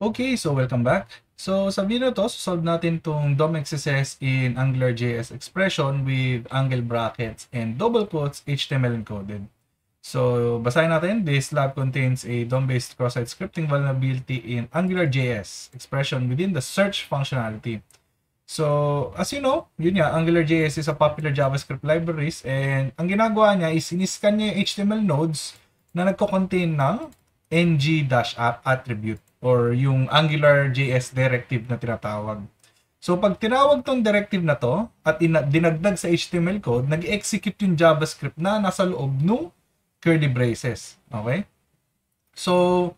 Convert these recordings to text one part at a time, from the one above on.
Okay, so welcome back. So sa video to, solve natin tong DOM XSS in AngularJS expression with angle brackets and double quotes HTML encoded. So basahin natin, this lab contains a DOM-based cross-site scripting vulnerability in AngularJS expression within the search functionality. So as you know, yun nga, AngularJS is a popular JavaScript libraries and ang ginagawa niya is in-scan niya yung HTML nodes na nagko-contain ng ng-app attribute or yung AngularJS directive na tinatawag. So pag tinawag tong directive na to at dinagdag sa HTML code, nag-execute yung JavaScript na nasa loob ng curly braces. Okay? So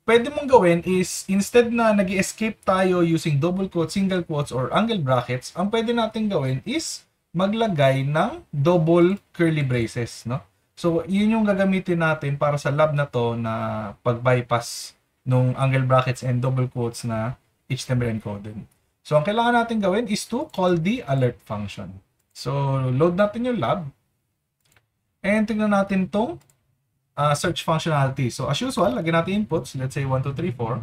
pwede mong gawin is instead na nag-escape tayo using double quotes, single quotes, or angle brackets, ang pwede natin gawin is maglagay ng double curly braces, no? So, yun yung gagamitin natin para sa lab na to na pag-bypass nung angle brackets and double quotes na HTML encoded. So, ang kailangan natin gawin is to call the alert function. So, load natin yung lab. And tingnan natin tong search functionality. So, as usual, lagyan natin inputs. Let's say 1, 2, 3, 4.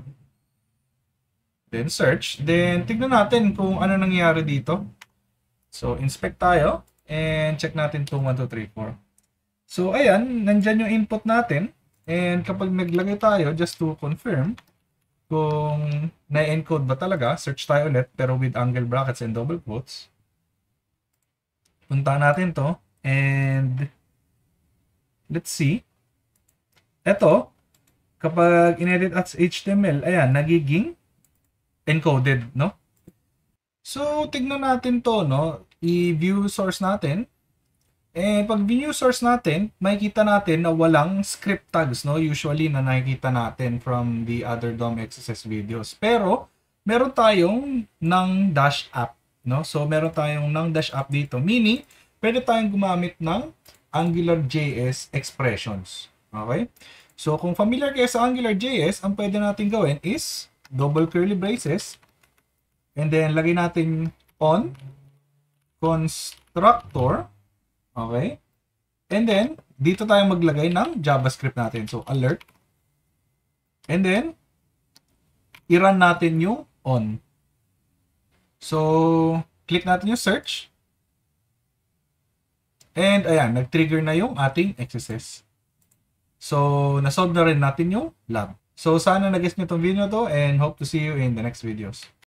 Then, search. Then, tignan natin kung ano nangyayari dito. So, inspect tayo. And check natin itong 1, 2, 3, 4. So, ayan. Nandyan yung input natin. And kapag naglagay tayo, just to confirm kung na-encode ba talaga, search tayo ulit, pero with angle brackets and double quotes. Punta natin to. And let's see. Ito, kapag inedit as HTML, ayan, nagiging encoded, no? So, tignan natin to, no? I-view source natin. Eh, pag view source natin, makikita natin na walang script tags, no? Usually, na nakikita natin from the other DOM XSS videos. Pero, meron tayong ng dash app, no? So, meron tayong ng dash app dito. Meaning, pwede tayong gumamit ng AngularJS expressions. Okay? So, kung familiar kayo sa AngularJS, ang pwede natin gawin is double curly braces. And then, lagay natin on constructor. Okay? And then, dito tayo maglagay ng JavaScript natin. So, alert. And then, i-run natin yung on. So, click natin yung search. And, ayan, nag-trigger na yung ating XSS. So, nasolve na rin natin yung lab. So, sana nag-guess nyo itong video to and hope to see you in the next videos.